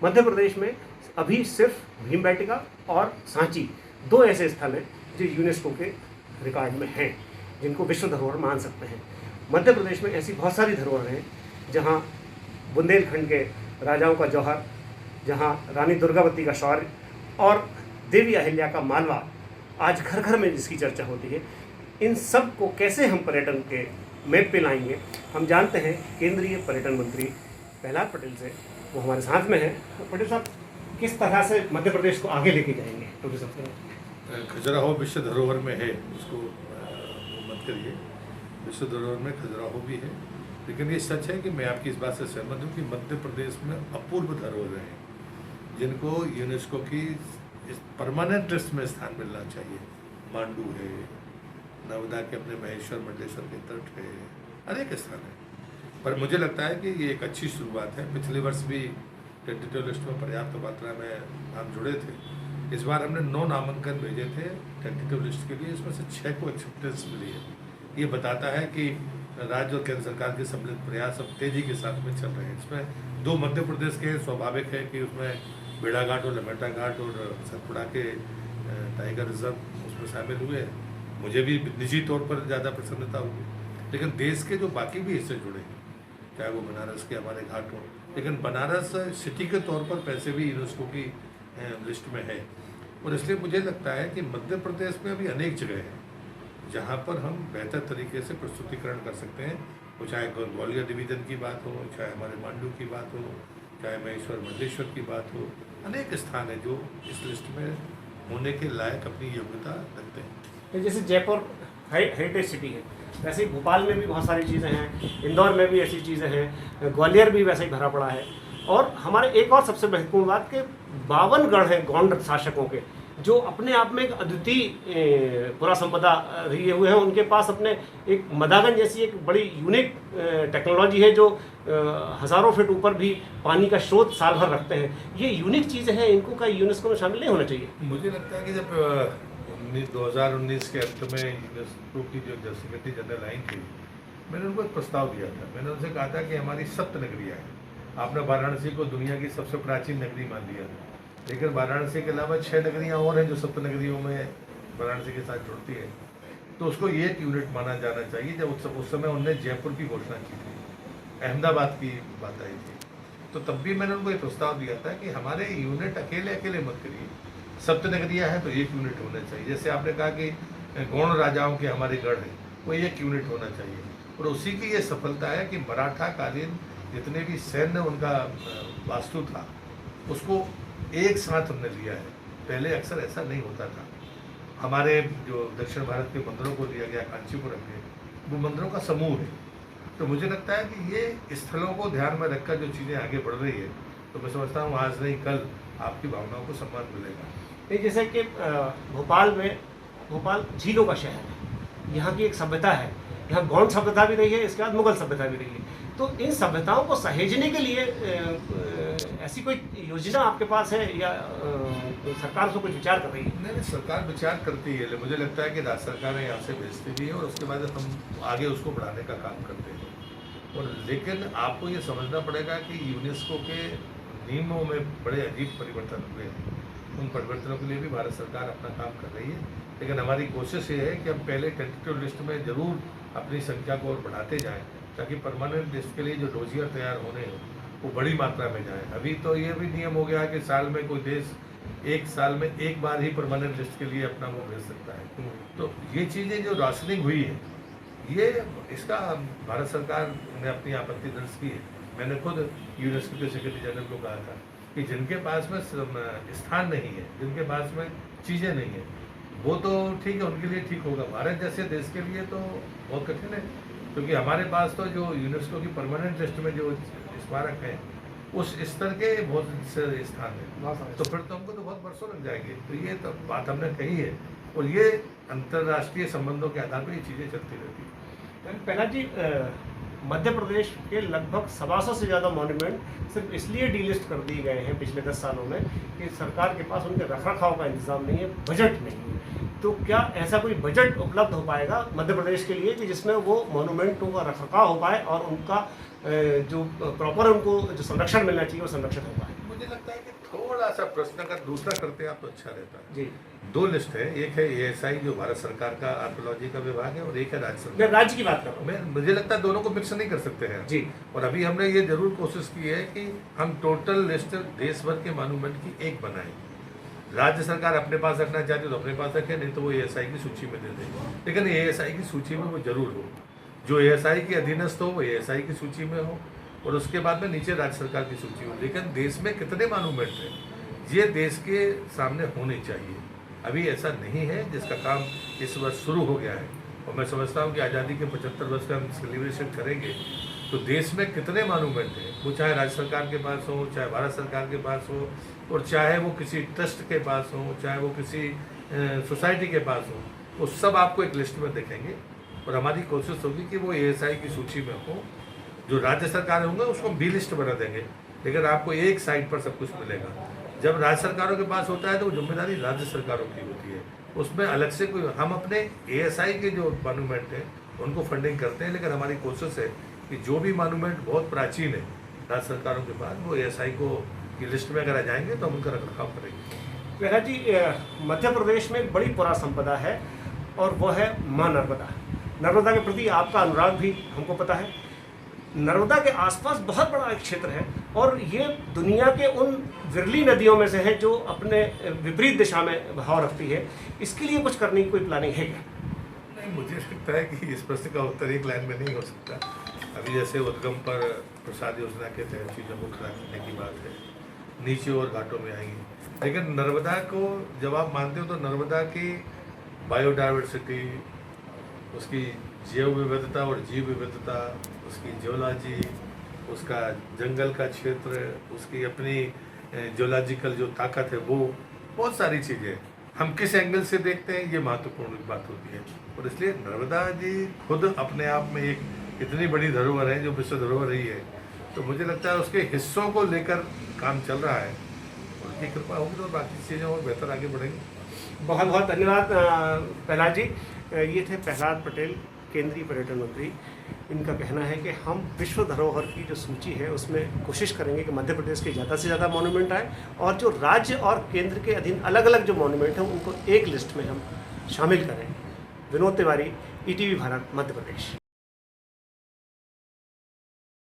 मध्य प्रदेश में अभी सिर्फ भीमबेटका और सांची 2 ऐसे स्थल हैं जो यूनेस्को के रिकॉर्ड में हैं, जिनको विश्व धरोहर मान सकते हैं। मध्य प्रदेश में ऐसी बहुत सारी धरोहर हैं जहाँ बुंदेलखंड के राजाओं का जौहर, जहाँ रानी दुर्गावती का शौर्य और देवी अहिल्या का मालवा आज घर घर में जिसकी चर्चा होती है, इन सब को कैसे हम पर्यटन के मैप पे लाएंगे। हम जानते हैं केंद्रीय पर्यटन मंत्री प्रहलाद पटेल से, वो हमारे साथ में है। तो पटेल साहब, किस तरह से मध्य प्रदेश को आगे लेके जाएंगे टूरिज्म के? खजुराहो विश्व धरोहर में है, उसको मत करिए। विश्व धरोहर में खजुराहो भी है, लेकिन ये सच है कि मैं आपकी इस बात से सहमत हूँ कि मध्य प्रदेश में अपूर्व धरोहर हैं जिनको यूनेस्को की परमानेंट लिस्ट में स्थान मिलना चाहिए। मांडू है, नर्मदा के अपने महेश्वर मंडलेश्वर के तट है, अनेक स्थान है। पर मुझे लगता है कि ये एक अच्छी शुरुआत है। पिछले वर्ष भी टेंटेटिव लिस्ट में पर्याप्त मात्रा में नाम जुड़े थे। इस बार हमने 9 नामांकन भेजे थे टेंटेटिव लिस्ट के लिए, इसमें से 6 को एक्सेप्टेंस मिली है। ये बताता है कि राज्य और केंद्र सरकार के सम्मिलित प्रयास अब तेजी के साथ में चल रहे हैं। इसमें 2 मध्य प्रदेश के स्वाभाविक है कि उसमें भेड़ाघाट और लमेटा घाट और सतपुड़ा के टाइगर रिजर्व उसमें शामिल हुए हैं। मुझे भी निजी तौर पर ज़्यादा प्रसन्नता होगी, लेकिन देश के जो बाकी भी हिस्से जुड़े हैं, चाहे वो बनारस के हमारे घाट हों, लेकिन बनारस सिटी के तौर पर पैसे भी यूनेस्को की लिस्ट में है। और इसलिए मुझे लगता है कि मध्य प्रदेश में अभी अनेक जगह हैं जहाँ पर हम बेहतर तरीके से प्रस्तुतिकरण कर सकते हैं। वो चाहे ग्वालियर डिवीज़न की बात हो, चाहे हमारे मांडू की बात हो, चाहे महेश्वर मंडलेश्वर की बात हो, अनेक स्थान है जो इस लिस्ट में होने के लायक अपनी योग्यता रखते हैं। जैसे जयपुर हेरिटेज सिटी है, वैसे ही भोपाल में भी बहुत सारी चीज़ें हैं, इंदौर में भी ऐसी चीज़ें हैं, ग्वालियर भी वैसे ही भरा पड़ा है। और हमारे एक और सबसे महत्वपूर्ण बात कि 52 गढ़ हैं गौंड शासकों के, जो अपने आप में एक अद्वितीय पुरा संपदा लिए हुए हैं। उनके पास अपने एक मदागन जैसी एक बड़ी यूनिक टेक्नोलॉजी है, जो हज़ारों फीट ऊपर भी पानी का स्रोत साल भर रखते हैं। ये यूनिक चीज़ें हैं, इनको का यूनेस्को में शामिल नहीं होना चाहिए? मुझे लगता है कि जब 2019 के अंत में यूनेस्को की जो सेक्रेटरी जनरल आई थी, मैंने उनको एक प्रस्ताव दिया था। मैंने उनसे कहा था कि हमारी 7 नगरियाँ हैं। आपने वाराणसी को दुनिया की सबसे प्राचीन नगरी मान लिया, लेकिन वाराणसी के अलावा 6 नगरियाँ और हैं जो 7 नगरियों में वाराणसी के साथ जुड़ती है। तो उसको ये एक यूनिट माना जाना चाहिए। जब उस समय उनने जयपुर की घोषणा की थी, अहमदाबाद की बात आई थी, तो तब भी मैंने उनको ये प्रस्ताव दिया था कि हमारे यूनिट अकेले अकेले मत करिए। 7 नगरियाँ हैं तो 1 यूनिट होना चाहिए। जैसे आपने कहा कि गौड़ राजाओं के हमारे गढ़ हैं, वो 1 यूनिट होना चाहिए। और उसी की ये सफलता है कि मराठा कालीन जितने भी सैन्य उनका वास्तु था, उसको एक साथ हमने लिया है। पहले अक्सर ऐसा नहीं होता था। हमारे जो दक्षिण भारत के मंदिरों को लिया गया, कांचीपुरम के, वो मंदिरों का समूह है। तो मुझे लगता है कि ये स्थलों को ध्यान में रखकर जो चीज़ें आगे बढ़ रही है, तो मैं समझता हूँ आज नहीं कल आपकी भावनाओं को सम्मान मिलेगा। जैसे कि भोपाल झीलों का शहर है, यहाँ की एक सभ्यता है, यहाँ गौड़ सभ्यता भी रही है, इसके बाद मुगल सभ्यता भी रही है। तो इन सभ्यताओं को सहेजने के लिए ऐसी कोई योजना आपके पास है या सरकार से कुछ विचार कर रही है? नहीं, सरकार विचार करती है। मुझे लगता है कि राज्य सरकारें यहाँ से भेजती भी है और उसके बाद हम आगे उसको बढ़ाने का काम करते हैं। और लेकिन आपको ये समझना पड़ेगा कि यूनेस्को के नियमों में बड़े अजीब परिवर्तन हुए हैं। उन परिवर्तनों के लिए भी भारत सरकार अपना काम कर रही है, लेकिन हमारी कोशिश ये है कि हम पहले टेंटेटिव लिस्ट में ज़रूर अपनी संख्या को और बढ़ाते जाएं, ताकि परमानेंट लिस्ट के लिए जो डोजियर तैयार होने हैं वो बड़ी मात्रा में जाएं। अभी तो ये भी नियम हो गया है कि साल में कोई देश 1 साल में 1 बार ही परमानेंट लिस्ट के लिए अपना वो भेज सकता है। तो ये चीज़ें जो राशनिंग हुई है, ये इसका भारत सरकार ने अपनी आपत्ति दर्ज की है। मैंने खुद यूनेस्को के सेक्रेटरी जनरल को कहा था कि जिनके पास में स्थान नहीं है, जिनके पास में चीज़ें नहीं है, वो तो ठीक है, उनके लिए ठीक होगा। भारत जैसे देश के लिए तो बहुत कठिन है, क्योंकि हमारे पास तो जो यूनेस्को की परमानेंट लिस्ट में जो स्मारक हैं, उस स्तर के बहुत से स्थान है। तो फिर तो हमको तो बहुत वर्षों लग जाएंगे। तो ये तो बात हमने कही है, और ये अंतर्राष्ट्रीय संबंधों के आधार पर ये चीज़ें चलती रहती हैं। प्रहलाद जी, मध्य प्रदेश के लगभग 700 से ज़्यादा मॉन्यूमेंट सिर्फ इसलिए डीलिस्ट कर दिए गए हैं पिछले 10 सालों में कि सरकार के पास उनके रखरखाव का इंतजाम नहीं है, बजट नहीं है। तो क्या ऐसा कोई बजट उपलब्ध हो पाएगा मध्य प्रदेश के लिए कि जिसमें वो मॉन्यूमेंटों का रखरखाव हो पाए और उनका जो प्रॉपर उनको जो संरक्षण मिलना चाहिए वो संरक्षण हो पाए? मुझे लगता है कि थोड़ा सा प्रश्न अगर दूसरा करते आप तो अच्छा रहता है। जी, 2 लिस्ट है, एक है एएसआई जो भारत सरकार का आर्कोलॉजी का विभाग है और एक है राज्य मैं सरकार। राज्य की बात कर रहा हूँ। मैं मुझे लगता है दोनों को मिक्स नहीं कर सकते हैं जी, और अभी हमने ये जरूर कोशिश की है कि हम टोटल लिस्ट देश भर के मॉन्यूमेंट की एक बनाएं। राज्य सरकार अपने पास रखना चाहती है तो अपने पास रखे, नहीं तो वो एएसआई की सूची में दे दे, लेकिन एएसआई की सूची में वो जरूर हो, जो एएसआई के अधीनस्थ हो वो एएसआई की सूची में हो और उसके बाद में नीचे राज्य सरकार की सूची हो। लेकिन देश में कितने मॉन्यूमेंट हैं ये देश के सामने होने चाहिए। अभी ऐसा नहीं है, जिसका काम इस वर्ष शुरू हो गया है और मैं समझता हूँ कि आज़ादी के 75 वर्ष का हम सेलिब्रेशन करेंगे तो देश में कितने मॉन्यूमेंट हैं, वो चाहे राज्य सरकार के पास हो, चाहे भारत सरकार के पास हो और चाहे वो किसी ट्रस्ट के पास हो, चाहे वो किसी सोसाइटी के पास हो, वो सब आपको एक लिस्ट में देखेंगे और हमारी कोशिश होगी कि वो एएसआई की सूची में हो। जो राज्य सरकार होंगे उसको हम बी लिस्ट बना देंगे, लेकिन आपको एक साइड पर सब कुछ मिलेगा। जब राज्य सरकारों के पास होता है तो वो जिम्मेदारी राज्य सरकारों की होती है, उसमें अलग से कोई, हम अपने एएसआई के जो मॉन्यूमेंट हैं उनको फंडिंग करते हैं, लेकिन हमारी कोशिश है कि जो भी मॉन्यूमेंट बहुत प्राचीन है राज्य सरकारों के पास वो एएसआई को की लिस्ट में अगर आ जाएंगे तो हम उनका रखरखाव करेंगे। प्रहलाद जी, मध्य प्रदेश में एक बड़ी पुरा संपदा है और वो है माँ नर्मदा। नर्मदा के प्रति आपका अनुराग भी हमको पता है। नर्मदा के आसपास बहुत बड़ा एक क्षेत्र है और ये दुनिया के उन विरली नदियों में से है जो अपने विपरीत दिशा में बहाव रखती है। इसके लिए कुछ करने की कोई प्लानिंग है क्या? नहीं, मुझे लगता है कि इस प्रश्न का उत्तर एक लाइन में नहीं हो सकता। अभी जैसे उद्गम पर प्रसाद योजना के तहत चीज़ों को खड़ा करने की बात है, नीचे और घाटों में आएंगी, लेकिन नर्मदा को जब आप मानते हो तो नर्मदा की बायोडाइवर्सिटी, उसकी जैव विविधता और जीव विविधता, उसकी जियोलॉजी, उसका जंगल का क्षेत्र, उसकी अपनी जियोलॉजिकल जो ताकत है, वो बहुत सारी चीज़ें हम किस एंगल से देखते हैं ये महत्वपूर्ण बात होती है। और इसलिए नर्मदा जी खुद अपने आप में एक इतनी बड़ी धरोहर है जो विश्व धरोहर रही है, तो मुझे लगता है उसके हिस्सों को लेकर काम चल रहा है, उनकी कृपा होगी तो बाकी चीज़ें और बेहतर आगे बढ़ेंगी। बहुत बहुत धन्यवाद प्रहलाद जी। ये थे प्रहलाद पटेल, केंद्रीय पर्यटन मंत्री। इनका कहना है कि हम विश्व धरोहर की जो सूची है उसमें कोशिश करेंगे कि मध्य प्रदेश के ज़्यादा से ज़्यादा मॉन्यूमेंट आए और जो राज्य और केंद्र के अधीन अलग अलग जो मॉन्यूमेंट हैं उनको एक लिस्ट में हम शामिल करें। विनोद तिवारी, ईटीवी भारत, मध्य प्रदेश।